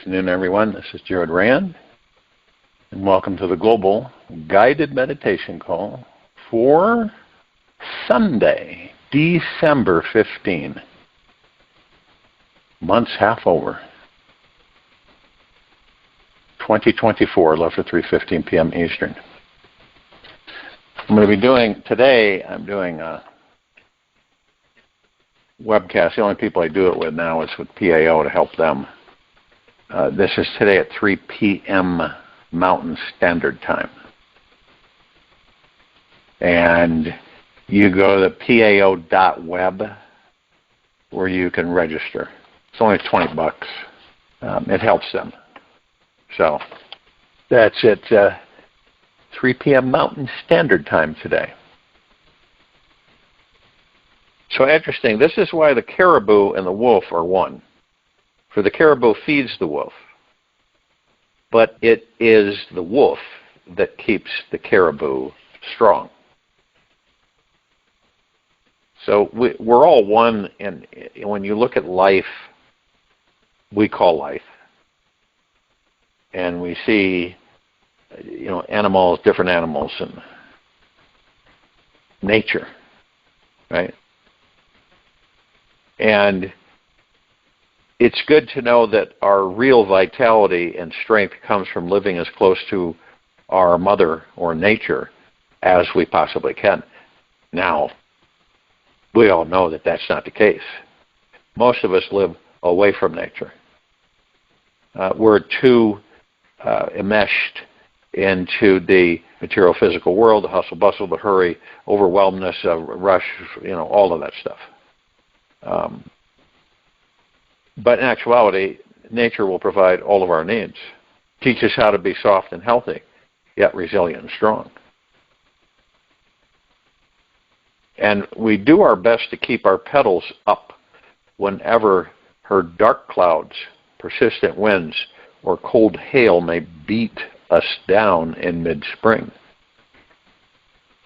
afternoon, everyone. This is Jared Rand, and welcome to the Global Guided Meditation Call for Sunday, December 15. Month's half over. 2024, 3:15 p.m. Eastern. I'm going to be doing, today, I'm doing a webcast. The only people I do it with now is with PAO to help them. This is today at 3 p.m. Mountain Standard Time. And you go to pao.web where you can register. It's only $20. It helps them. So that's at 3 p.m. Mountain Standard Time today. So interesting. This is why the caribou and the wolf are one. For the caribou feeds the wolf, but it is the wolf that keeps the caribou strong. So we're all one, and when you look at life, we call life, and we see, animals, different animals, and nature, right? And it's good to know that our real vitality and strength comes from living as close to our mother or nature as we possibly can. Now, we all know that that's not the case. Most of us live away from nature. We're too enmeshed into the material physical world, the hustle, bustle, the hurry, overwhelmness, rush, all of that stuff. But in actuality, nature will provide all of our needs. Teach us how to be soft and healthy, yet resilient and strong. And we do our best to keep our petals up whenever her dark clouds, persistent winds, or cold hail may beat us down in mid-spring.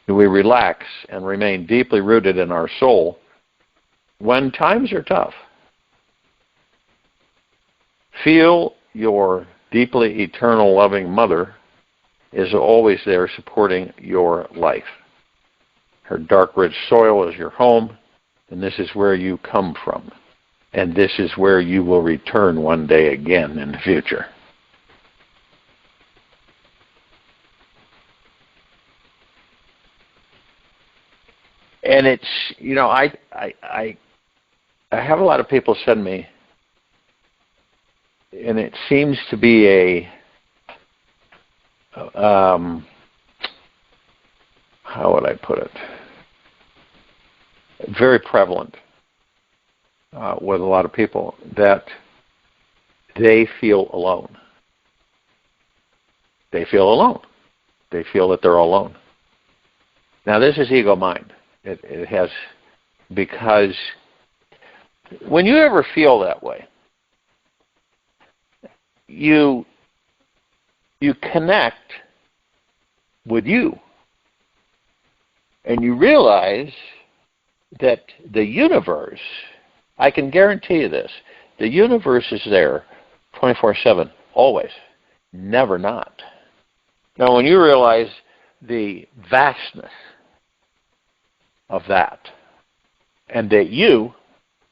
We relax and remain deeply rooted in our soul when times are tough. Feel your deeply eternal loving mother is always there supporting your life. Her dark, rich soil is your home, and this is where you come from. And this is where you will return one day again in the future. And it's, I have a lot of people send me, and it seems to be how would I put it? Very prevalent with a lot of people that they feel alone. They feel alone. They feel that they're alone. Now, this is ego mind. It has, because when you ever feel that way, you connect with you, and you realize that the universe, I can guarantee you this, the universe is there 24/7, always, never not. Now, when you realize the vastness of that, and that you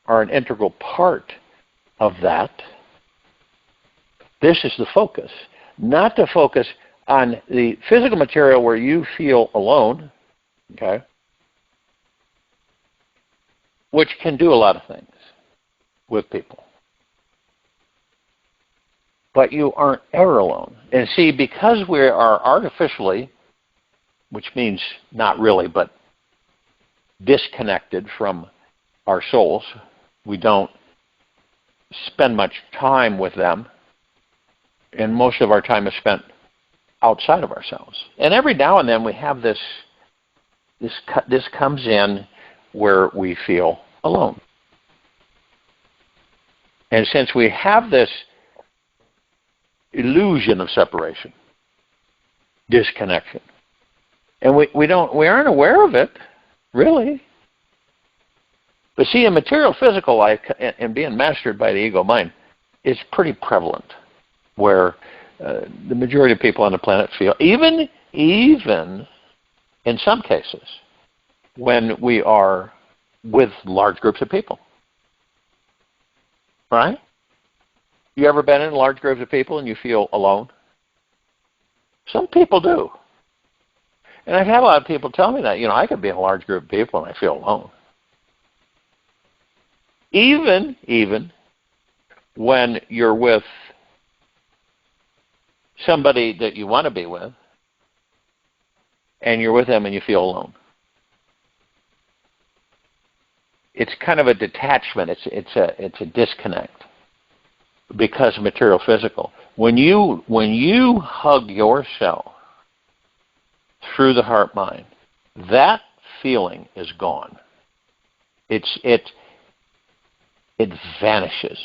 are an integral part of that, this is the focus. Not to focus on the physical material where you feel alone, okay, which can do a lot of things with people. But you aren't ever alone. And see, because we are artificially, which means not really, but disconnected from our souls, we don't spend much time with them, and most of our time is spent outside of ourselves. And every now and then we have this comes in where we feel alone. And since we have this illusion of separation, disconnection, and we aren't aware of it, really. But see, in material physical life and being mastered by the ego mind is pretty prevalent. where the majority of people on the planet feel, even in some cases, when we are with large groups of people. Right? You ever been in large groups of people and you feel alone? Some people do. And I've had a lot of people tell me that. I could be in a large group of people and I feel alone. Even when you're with somebody that you want to be with, and you're with them and you feel alone. It's kind of a detachment. It's a disconnect because of material physical. When you hug yourself through the heart mind, that feeling is gone. It vanishes.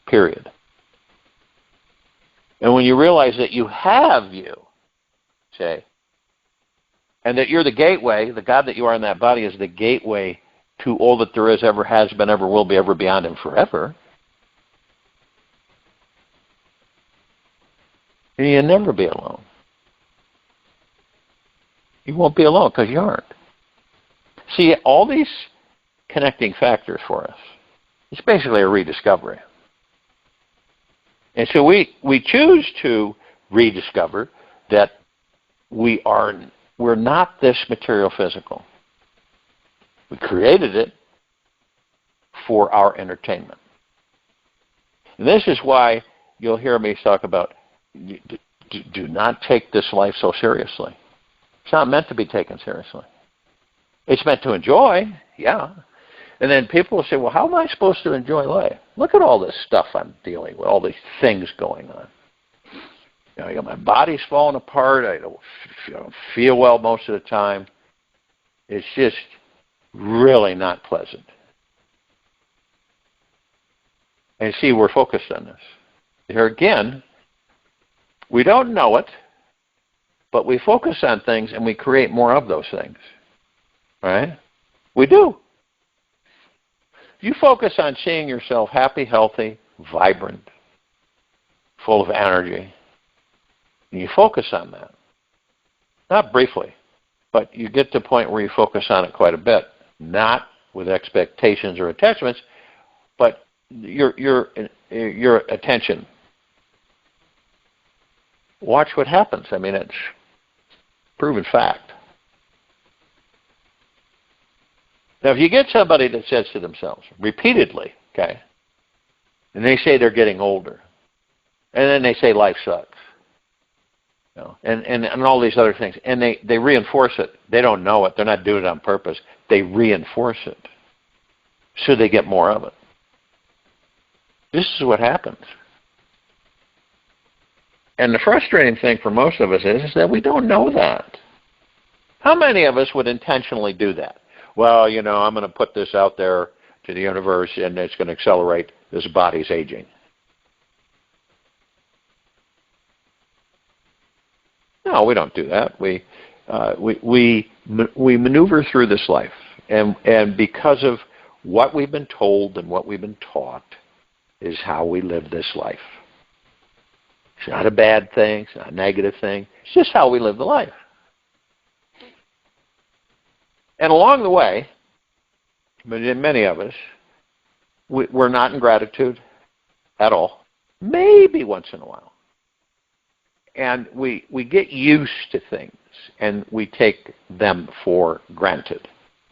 Period. And when you realize that you have you, say, and that you're the gateway, the God that you are in that body is the gateway to all that there is, ever has been, ever will be, ever beyond, and forever, and you'll never be alone. You won't be alone because you aren't. See, all these connecting factors for us, it's basically a rediscovery. And so we choose to rediscover that we're not this material physical. We created it for our entertainment. And this is why you'll hear me talk about do not take this life so seriously. It's not meant to be taken seriously. It's meant to enjoy, yeah. And then people will say, well, how am I supposed to enjoy life? Look at all this stuff I'm dealing with, all these things going on. My body's falling apart. I don't feel well most of the time. It's just really not pleasant. And see, we're focused on this. Here again, we don't know it, but we focus on things and we create more of those things. Right? We do. You focus on seeing yourself happy, healthy, vibrant, full of energy, and you focus on that. Not briefly, but you get to the point where you focus on it quite a bit. Not with expectations or attachments, but your attention. Watch what happens. I mean, it's proven fact. Now, if you get somebody that says to themselves repeatedly, okay, and they say they're getting older, and then they say life sucks, and all these other things, and they reinforce it. They don't know it. They're not doing it on purpose. They reinforce it so they get more of it. This is what happens. And the frustrating thing for most of us is that we don't know that. How many of us would intentionally do that? Well, I'm going to put this out there to the universe and it's going to accelerate this body's aging. No, we don't do that. We maneuver through this life. And because of what we've been told and what we've been taught is how we live this life. It's not a bad thing. It's not a negative thing. It's just how we live the life. And along the way, many of us, we're not in gratitude at all. Maybe once in a while. And we get used to things, and we take them for granted.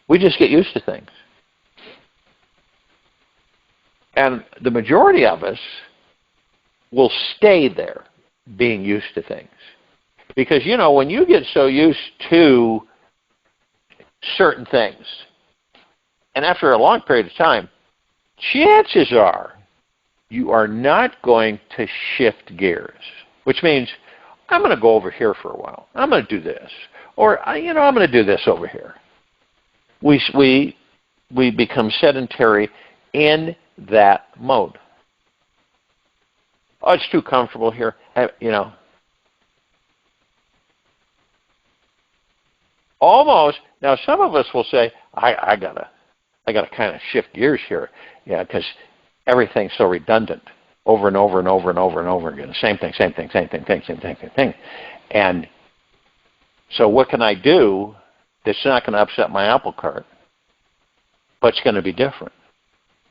We just get used to things. And the majority of us will stay there, being used to things. Because, when you get so used to certain things, and after a long period of time, chances are you are not going to shift gears, which means I'm going to go over here for a while. I'm going to do this. Or, I'm going to do this over here. We become sedentary in that mode. Oh, it's too comfortable here. Almost. Now, some of us will say, I gotta kind of shift gears here, because everything's so redundant. over and over and over and over and over again. The same thing, same thing, same thing, same thing, same thing, same thing. And so what can I do that's not going to upset my apple cart, but it's going to be different?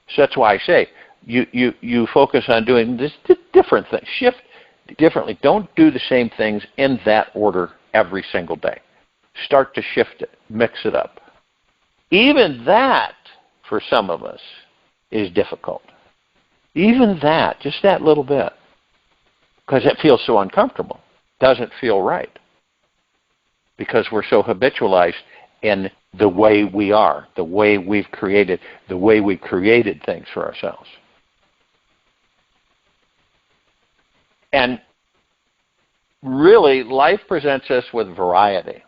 So that's why I say you focus on doing this different thing. Shift differently. Don't do the same things in that order every single day. Start to shift it. Mix it up. Even that, for some of us, is difficult. Even that, just that little bit. Because it feels so uncomfortable. Doesn't feel right. Because we're so habitualized in the way we are, the way we've created things for ourselves. And really, life presents us with variety.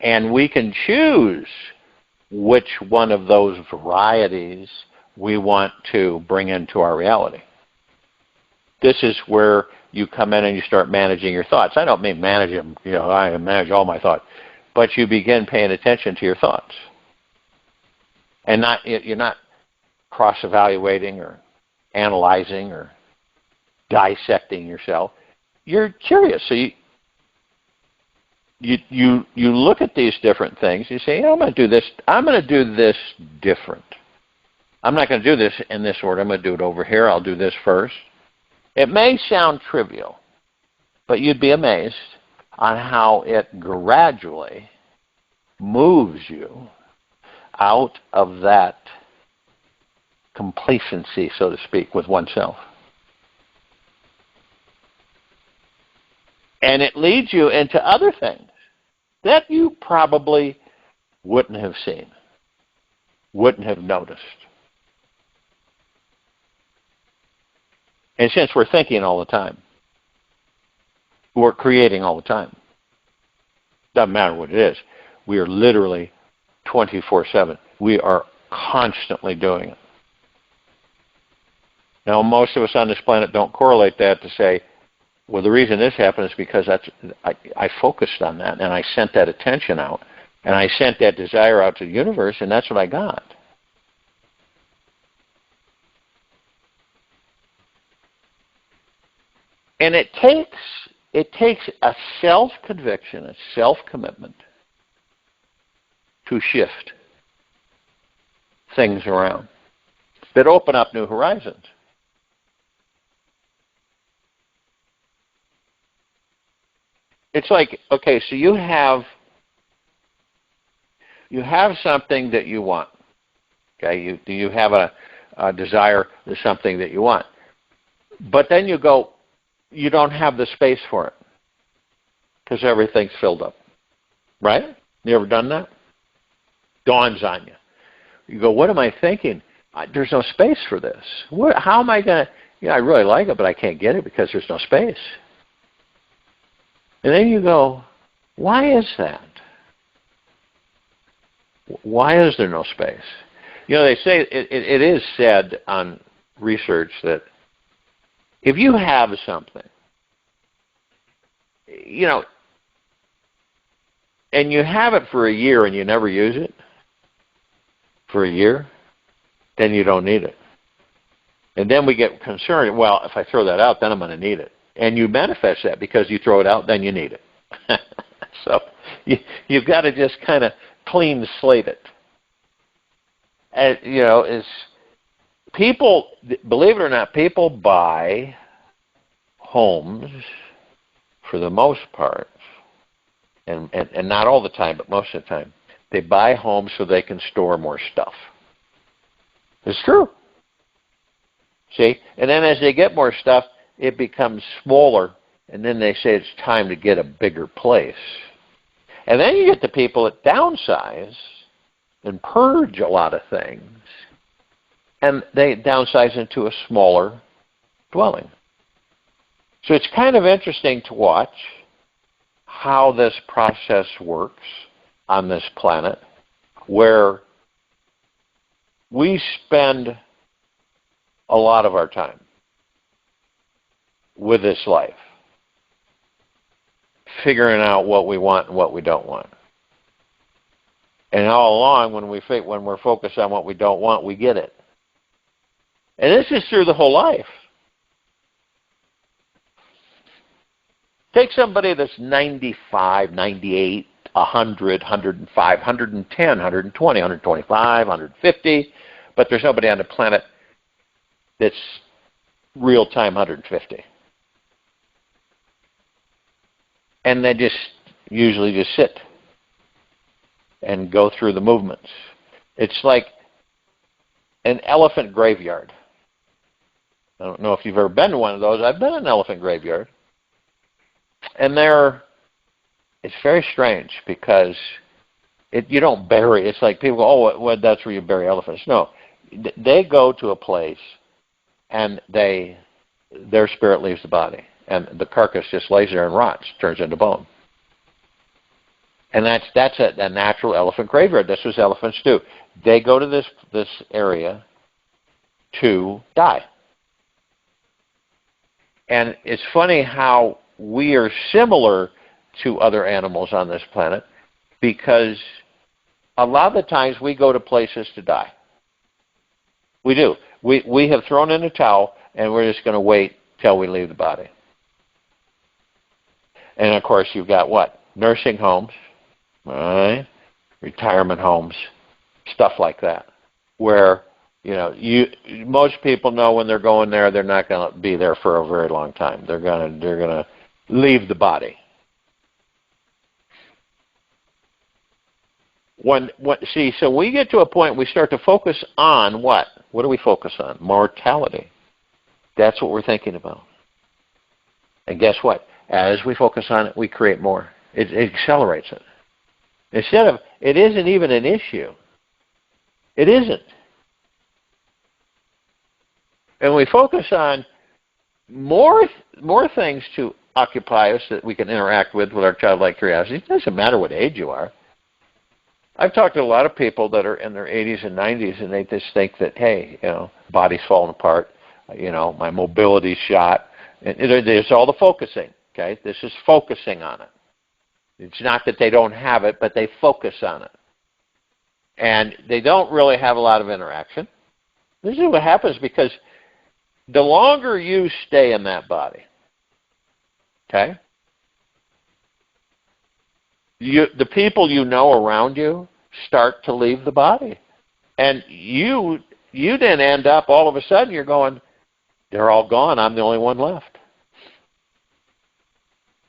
And we can choose which one of those varieties we want to bring into our reality. This is where you come in and you start managing your thoughts. I don't mean manage them, I manage all my thoughts. But you begin paying attention to your thoughts. And you're not cross-evaluating or analyzing or dissecting yourself. You're curious. So you look at these different things. You say, I'm going to do this. I'm going to do this different. I'm not going to do this in this order. I'm going to do it over here. I'll do this first. It may sound trivial, but you'd be amazed on how it gradually moves you out of that complacency, so to speak, with oneself. And it leads you into other things that you probably wouldn't have seen, wouldn't have noticed. And since we're thinking all the time, we're creating all the time. Doesn't matter what it is. We are literally 24/7. We are constantly doing it. Now, most of us on this planet don't correlate that to say, well, the reason this happened is because I focused on that, and I sent that attention out, and I sent that desire out to the universe, and that's what I got. And it takes a self-conviction, a self-commitment to shift things around that open up new horizons. It's like, okay, so you have something that you want. Okay, you have a desire to something that you want. But then you go, you don't have the space for it because everything's filled up. Right? You ever done that? Dawns on you. You go, what am I thinking? There's no space for this. How am I going to, I really like it, but I can't get it because there's no space. And then you go, why is that? Why is there no space? They say, it is said on research that if you have something, and you have it for a year and you never use it, for a year, then you don't need it. And then we get concerned, well, if I throw that out, then I'm going to need it. And you manifest that because you throw it out, then you need it. So you've got to just kind of clean slate it. And, is people, believe it or not, people buy homes for the most part, and not all the time, but most of the time. They buy homes so they can store more stuff. It's true. See? And then as they get more stuff, it becomes smaller, and then they say it's time to get a bigger place. And then you get the people that downsize and purge a lot of things, and they downsize into a smaller dwelling. So it's kind of interesting to watch how this process works on this planet, where we spend a lot of our time with this life, figuring out what we want and what we don't want. And all along, when we're focused on what we don't want, we get it. And this is through the whole life. Take somebody that's 95, 98, 100, 105, 110, 120, 125, 150, but there's nobody on the planet that's real-time 150. And they just usually just sit and go through the movements. It's like an elephant graveyard. I don't know if you've ever been to one of those. I've been in an elephant graveyard. And it's very strange because you don't bury. It's like people go, oh, well, that's where you bury elephants. No. They go to a place and their spirit leaves the body. And the carcass just lays there and rots, turns into bone. And that's a natural elephant graveyard. That's what elephants do. They go to this area to die. And it's funny how we are similar to other animals on this planet because a lot of the times we go to places to die. We do. We have thrown in a towel and we're just going to wait till we leave the body. And of course you've got what? Nursing homes, right? Retirement homes, stuff like that, where most people know when they're going there, they're not going to be there for a very long time. They're going to leave the body. So we get to a point we start to focus on what? What do we focus on? Mortality. That's what we're thinking about. And guess what? As we focus on it, we create more. It accelerates it. It isn't even an issue. It isn't. And we focus on more things to occupy us that we can interact with our childlike curiosity. It doesn't matter what age you are. I've talked to a lot of people that are in their 80s and 90s, and they just think that, hey, body's falling apart, my mobility's shot. And there's all the focusing, okay? This is focusing on it. It's not that they don't have it, but they focus on it. And they don't really have a lot of interaction. This is what happens because the longer you stay in that body, okay, the people you know around you start to leave the body. And you then end up, all of a sudden, you're going, they're all gone, I'm the only one left.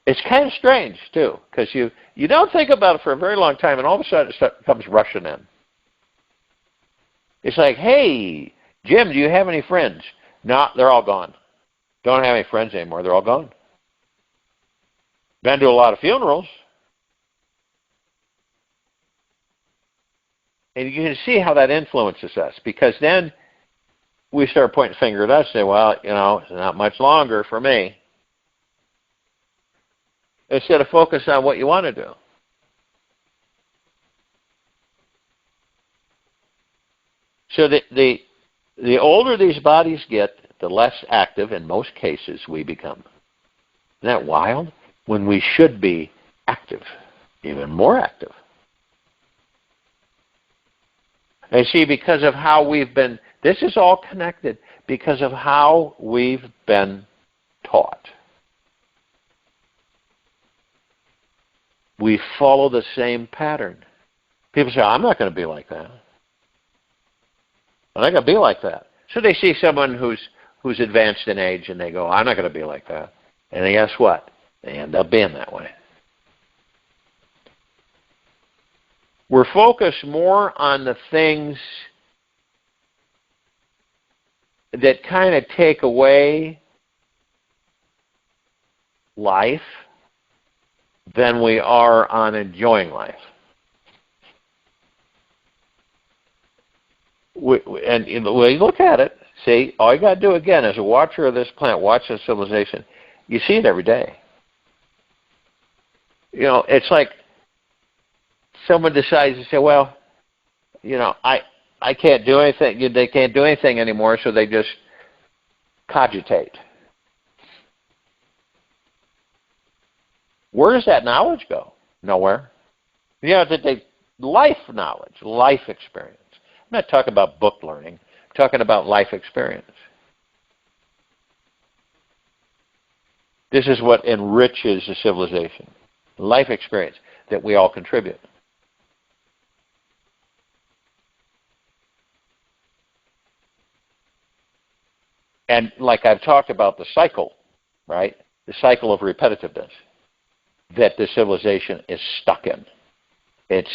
It's kind of strange, too, because you don't think about it for a very long time, and all of a sudden it comes rushing in. It's like, hey, Jim, do you have any friends? No, they're all gone. Don't have any friends anymore. They're all gone. Been to a lot of funerals. And you can see how that influences us, because then we start pointing a finger at us and say, well, it's not much longer for me. Instead of focus on what you want to do. So the older these bodies get, the less active, in most cases, we become. Isn't that wild? When we should be active, even more active. And see, because of how we've been, this is all connected because of how we've been taught. We follow the same pattern. People say, I'm not going to be like that. I'm not going to be like that. So they see someone who's advanced in age and they go, I'm not going to be like that. And then guess what? They end up being that way. We're focused more on the things that kind of take away life than we are on enjoying life. And the way you look at it, see, all you got to do, again, as a watcher of this planet, watch this civilization, you see it every day. It's like someone decides to say, well, I can't do anything. They can't do anything anymore, so they just cogitate. Where does that knowledge go? Nowhere. Life knowledge, life experience. I'm not talking about book learning. I'm talking about life experience. This is what enriches the civilization, life experience that we all contribute. And like I've talked about the cycle, right? The cycle of repetitiveness that the civilization is stuck in. It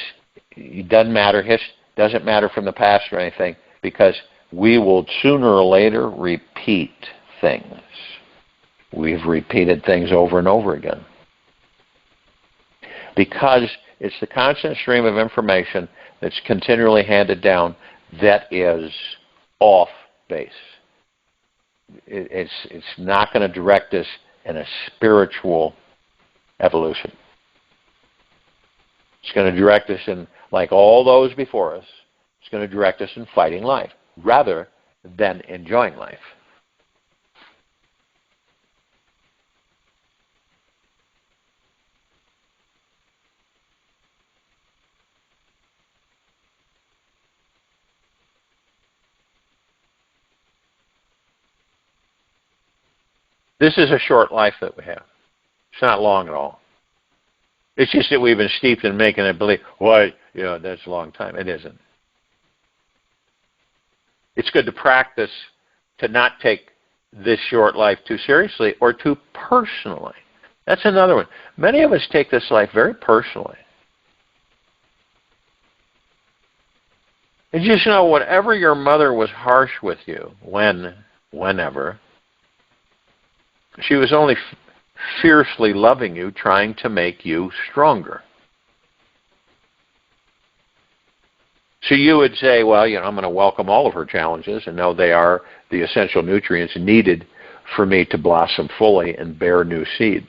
doesn't matter from the past or anything, because we will sooner or later repeat things. We've repeated things over and over again. Because it's the constant stream of information that's continually handed down that is off base. It's not going to direct us in a spiritual evolution. It's going to direct us in, like all those before us, it's going to direct us in fighting life rather than enjoying life. This is a short life that we have. It's not long at all. It's just that we've been steeped in making it believe, well, that's a long time. It isn't. It's good to practice to not take this short life too seriously or too personally. That's another one. Many of us take this life very personally. And just know, whatever your mother was harsh with you, whenever, she was only fiercely loving you, trying to make you stronger. So you would say, well, I'm going to welcome all of her challenges and know they are the essential nutrients needed for me to blossom fully and bear new seeds.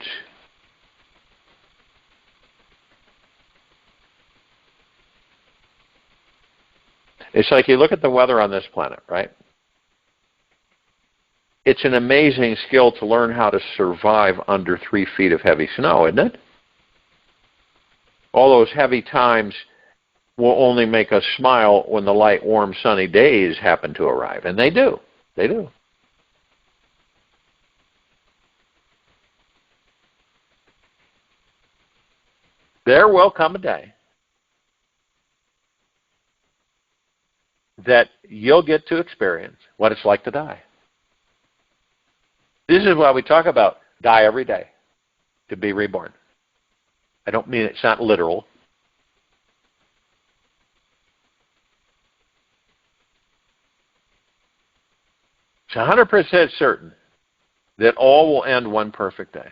It's like you look at the weather on this planet, right? It's an amazing skill to learn how to survive under 3 feet of heavy snow, isn't it? All those heavy times will only make us smile when the light, warm, sunny days happen to arrive. And they do. They do. There will come a day that you'll get to experience what it's like to die. This is why we talk about die every day, to be reborn. I don't mean it's not literal. It's 100% certain that all will end one perfect day.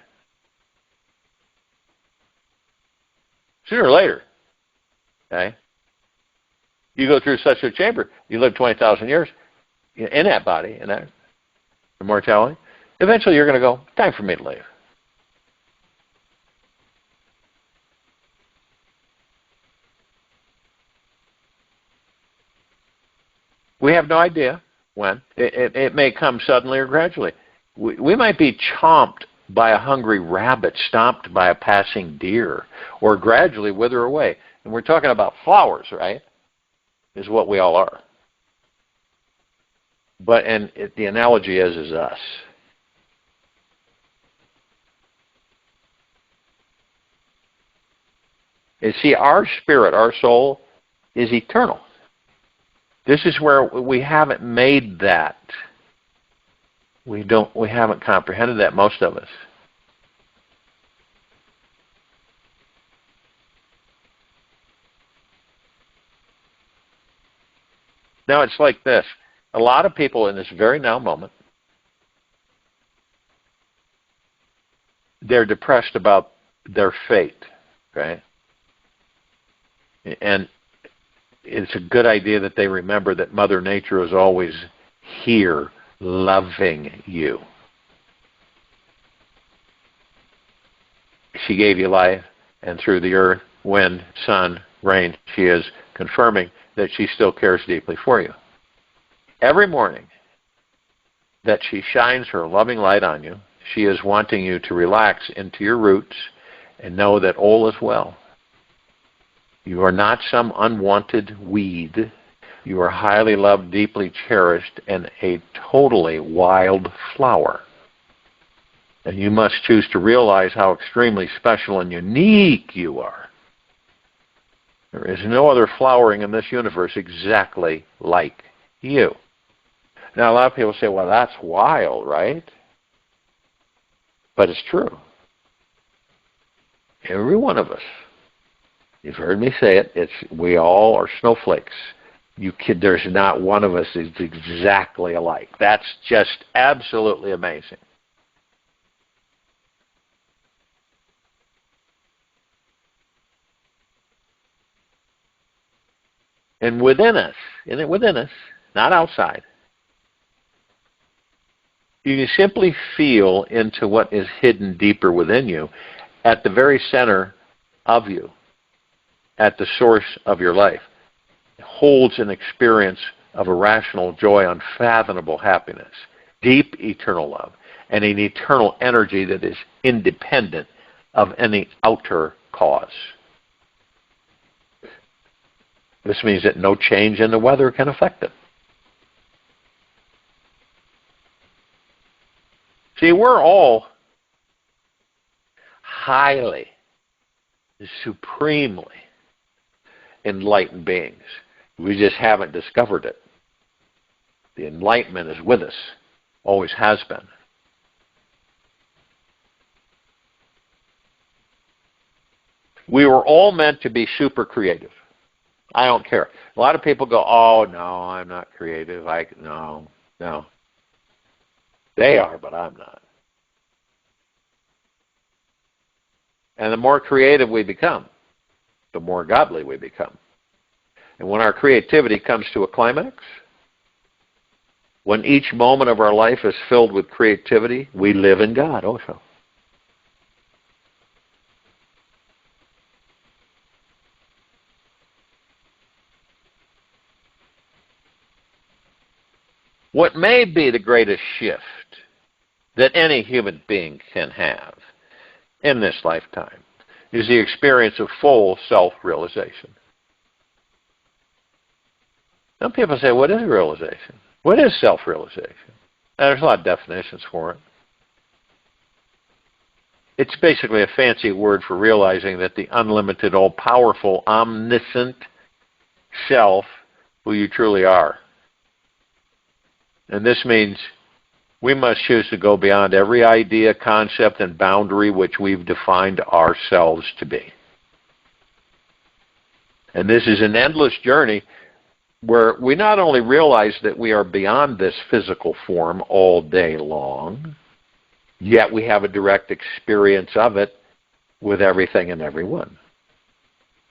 Sooner or later, okay? You go through such a chamber, you live 20,000 years in that body, in that immortality. Eventually you're going to go, time for me to leave. We have no idea when. It may come suddenly or gradually. We might be chomped by a hungry rabbit, stomped by a passing deer, or gradually wither away. And we're talking about flowers, right? Is what we all are. But the analogy is us. And see, our spirit, our soul, is eternal. This is where we haven't made that. We haven't comprehended that, most of us. Now it's like this. A lot of people in this very now moment, they're depressed about their fate, okay? And it's a good idea that they remember that Mother Nature is always here, loving you. She gave you life, and through the earth, wind, sun, rain, she is confirming that she still cares deeply for you. Every morning that she shines her loving light on you, she is wanting you to relax into your roots and know that all is well. You are not some unwanted weed. You are highly loved, deeply cherished, and a totally wild flower. And you must choose to realize how extremely special and unique you are. There is no other flowering in this universe exactly like you. Now, a lot of people say, well, that's wild, right? But it's true. Every one of us, you've heard me say it, we all are snowflakes. There's not one of us is exactly alike. That's just absolutely amazing. And within us, not outside, you can simply feel into what is hidden deeper within you, at the very center of you, at the source of your life. It holds an experience of irrational joy, unfathomable happiness, deep eternal love, and an eternal energy that is independent of any outer cause. This means that no change in the weather can affect it. See, we're all highly, supremely enlightened beings. We just haven't discovered it. The enlightenment is with us, always has been. We were all meant to be super creative. I don't care. A lot of people go, oh, no, I'm not creative. No. They are, but I'm not. And the more creative we become, the more godly we become. And when our creativity comes to a climax, when each moment of our life is filled with creativity, we live in God also. What may be the greatest shift that any human being can have in this lifetime is the experience of full self-realization. Some people say, what is realization? What is self-realization? There's a lot of definitions for it. It's basically a fancy word for realizing that the unlimited, all-powerful, omniscient self, who you truly are. And this means we must choose to go beyond every idea, concept, and boundary which we've defined ourselves to be. And this is an endless journey where we not only realize that we are beyond this physical form all day long, yet we have a direct experience of it with everything and everyone.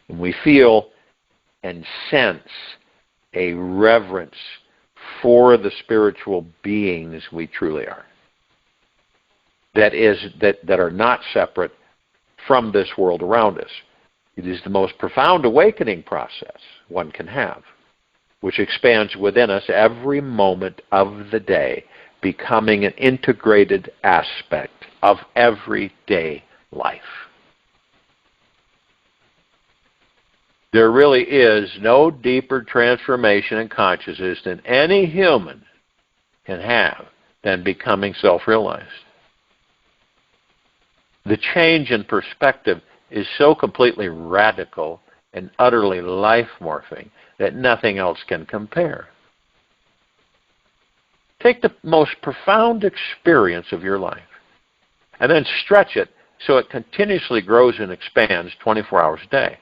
And we feel and sense a reverence for the spiritual beings we truly are. That are not separate from this world around us. It is the most profound awakening process one can have, which expands within us every moment of the day, becoming an integrated aspect of everyday life. There really is no deeper transformation in consciousness than any human can have than becoming self-realized. The change in perspective is so completely radical and utterly life-morphing that nothing else can compare. Take the most profound experience of your life and then stretch it so it continuously grows and expands 24 hours a day.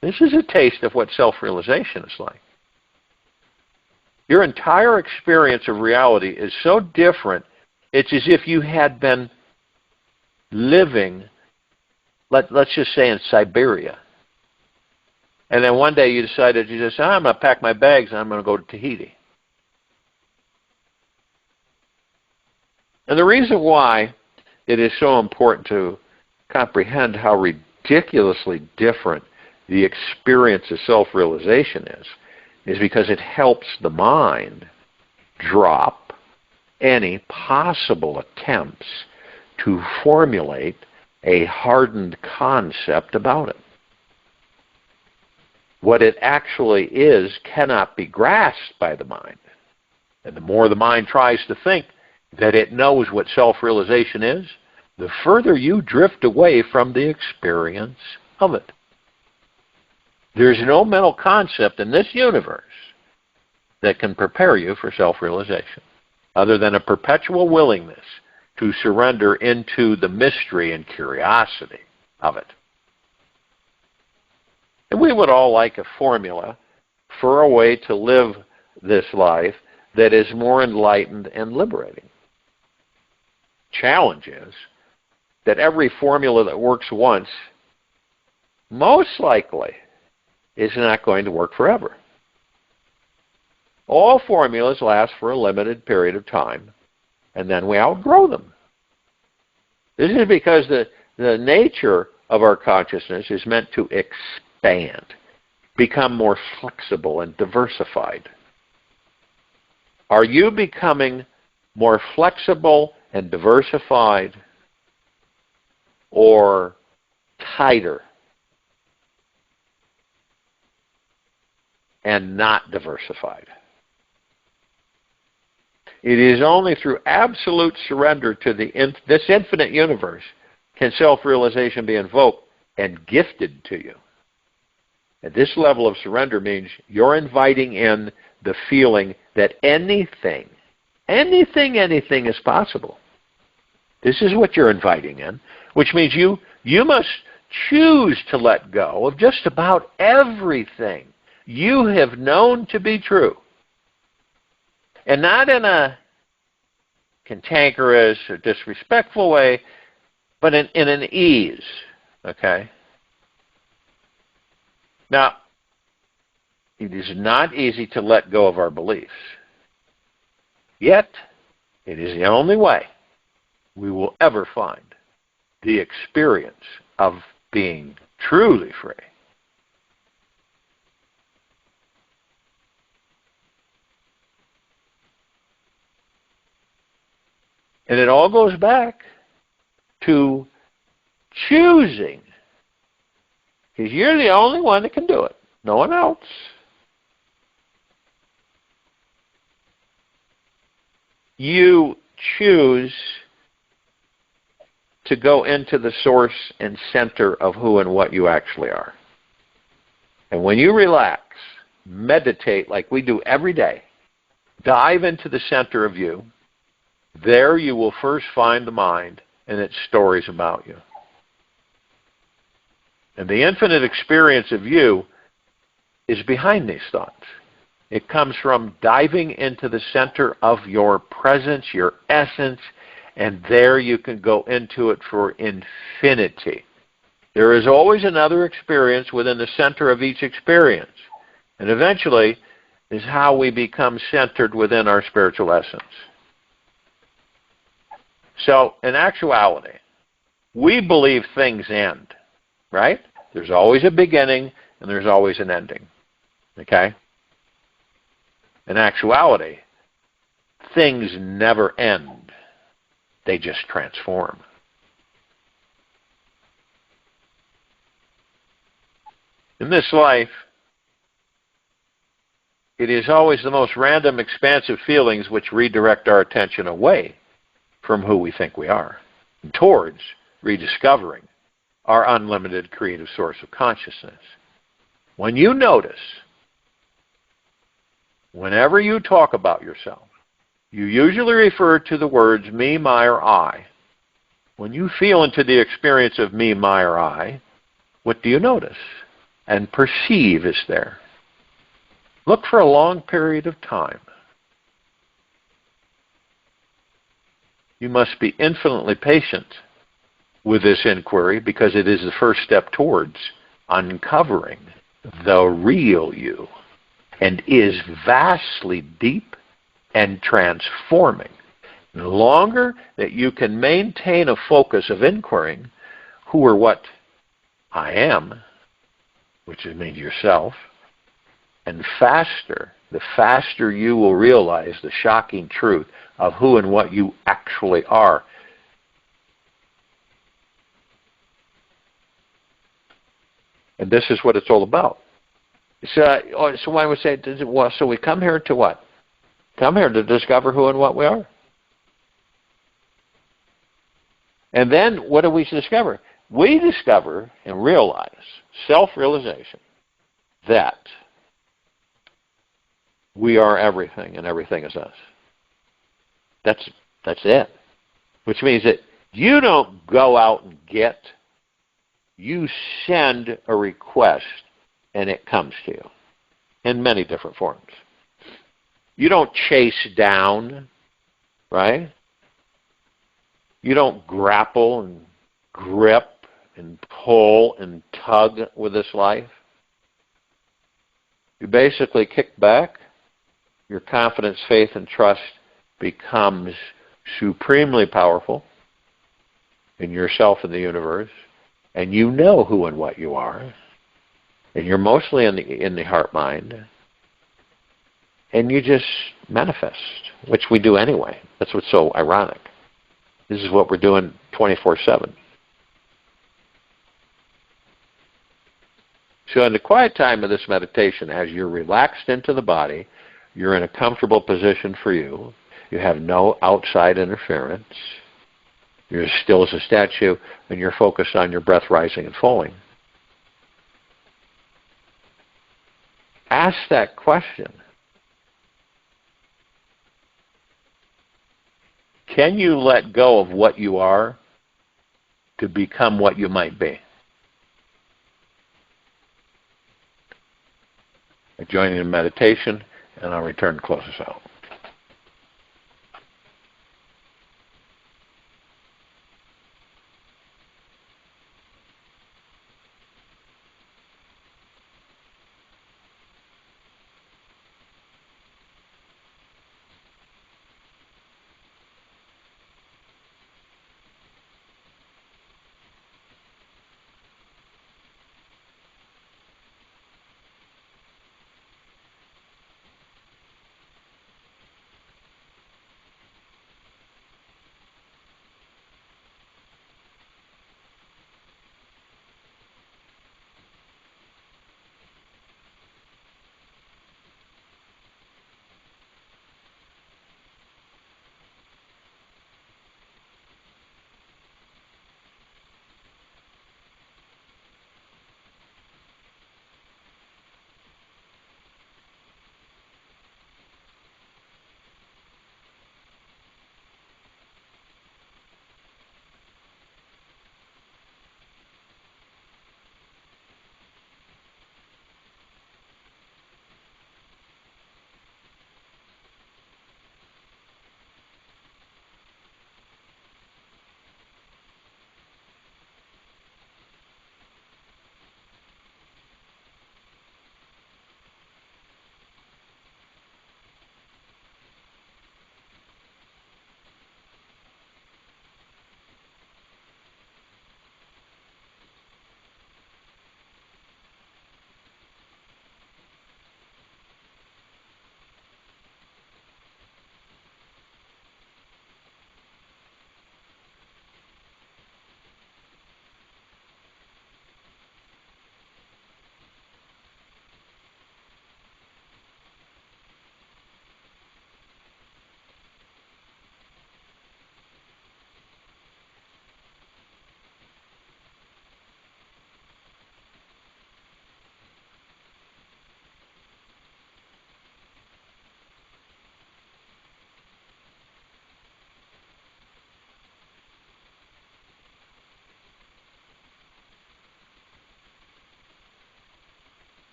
This is a taste of what self-realization is like. Your entire experience of reality is so different, it's as if you had been living, let's just say in Siberia. And then one day you decided, you just said, I'm going to pack my bags and I'm going to go to Tahiti. And the reason why it is so important to comprehend how ridiculously different the experience of self-realization is because it helps the mind drop any possible attempts to formulate a hardened concept about it. What it actually is cannot be grasped by the mind. And the more the mind tries to think, that it knows what self-realization is, the further you drift away from the experience of it. There's no mental concept in this universe that can prepare you for self-realization, other than a perpetual willingness to surrender into the mystery and curiosity of it. And we would all like a formula for a way to live this life that is more enlightened and liberating. Challenge is that every formula that works once most likely is not going to work forever. All formulas last for a limited period of time, and then we outgrow them. This is because the nature of our consciousness is meant to expand, become more flexible and diversified. Are you becoming more flexible and diversified, or tighter and not diversified? It is only through absolute surrender to this infinite universe can self-realization be invoked and gifted to you. And this level of surrender means you're inviting in the feeling that anything is possible. This is what you're inviting in, which means you must choose to let go of just about everything you have known to be true. And not in a cantankerous or disrespectful way, but in an ease, okay? Now, it is not easy to let go of our beliefs. Yet, it is the only way we will ever find the experience of being truly free. And it all goes back to choosing. Because you're the only one that can do it. No one else. You choose to go into the source and center of who and what you actually are. And when you relax, meditate like we do every day, dive into the center of you, there you will first find the mind and its stories about you. And the infinite experience of you is behind these thoughts. It comes from diving into the center of your presence, your essence, and there you can go into it for infinity. There is always another experience within the center of each experience. And eventually is how we become centered within our spiritual essence. So, in actuality, we believe things end, right? There's always a beginning and there's always an ending, okay? In actuality, things never end. They just transform. In this life, it is always the most random, expansive feelings which redirect our attention away from who we think we are, and towards rediscovering our unlimited creative source of consciousness. When you notice, whenever you talk about yourself, you usually refer to the words me, my, or I. When you feel into the experience of me, my, or I, what do you notice and perceive is there? Look for a long period of time. You must be infinitely patient with this inquiry because it is the first step towards uncovering the real you and is vastly deep and transforming. The longer that you can maintain a focus of inquiring who or what I am, which means yourself, and the faster you will realize the shocking truth of who and what you actually are. And this is what it's all about. So I would say, so we come here to what? Come here to discover who and what we are. And then what do we discover? We discover and realize, self-realization, that we are everything and everything is us. That's it. Which means that you don't go out and get, you send a request and it comes to you in many different forms. You don't chase down, right? You don't grapple and grip and pull and tug with this life. You basically kick back. Your confidence, faith, and trust becomes supremely powerful in yourself and the universe, and you know who and what you are, and you're mostly in the heart mind, and you just manifest, which we do anyway. That's what's so ironic. This is what we're doing 24/7. So in the quiet time of this meditation, as you're relaxed into the body, you're in a comfortable position for you. You have no outside interference. You're as still as a statue, and you're focused on your breath rising and falling. Ask that question. Can you let go of what you are to become what you might be? I join you in meditation, and I'll return to close us out.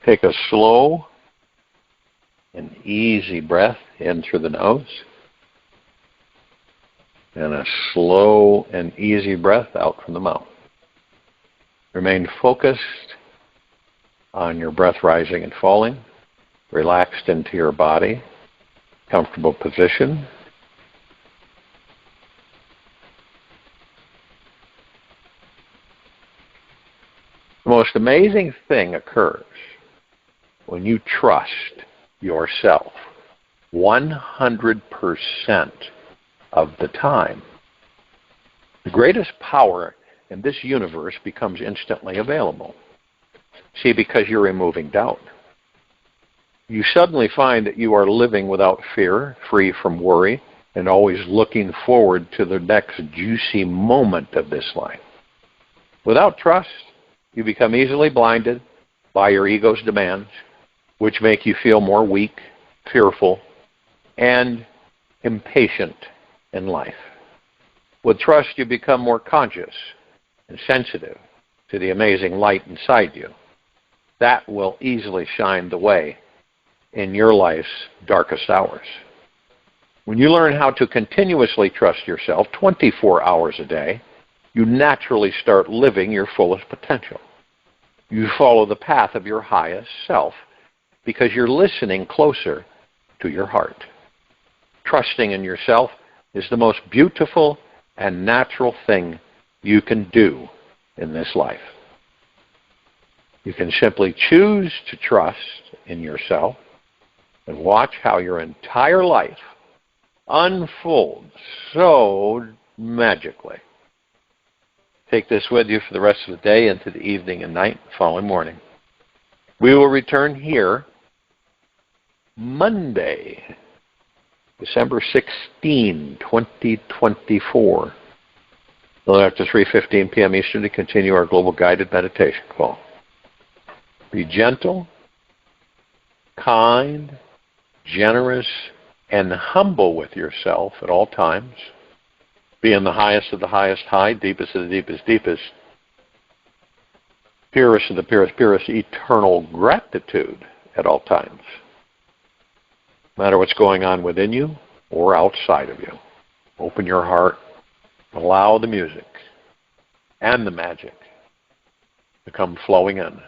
Take a slow and easy breath in through the nose, and a slow and easy breath out from the mouth. Remain focused on your breath rising and falling, relaxed into your body, comfortable position. The most amazing thing occurs when you trust yourself 100% of the time. The greatest power in this universe becomes instantly available. See, because you're removing doubt. You suddenly find that you are living without fear, free from worry, and always looking forward to the next juicy moment of this life. Without trust, you become easily blinded by your ego's demands, which make you feel more weak, fearful, and impatient in life. With trust, you become more conscious and sensitive to the amazing light inside you. That will easily shine the way in your life's darkest hours. When you learn how to continuously trust yourself 24 hours a day, you naturally start living your fullest potential. You follow the path of your highest self because you're listening closer to your heart. Trusting in yourself is the most beautiful and natural thing you can do in this life. You can simply choose to trust in yourself and watch how your entire life unfolds so magically. Take this with you for the rest of the day into the evening and night, following morning. We will return here Monday, December 16, 2024. A little after 3:15 p.m. Eastern to continue our global guided meditation call. Be gentle, kind, generous, and humble with yourself at all times. Be in the highest of the highest high, deepest of the deepest deepest, purest of the purest eternal gratitude at all times. No matter what's going on within you or outside of you. Open your heart. Allow the music and the magic to come flowing in.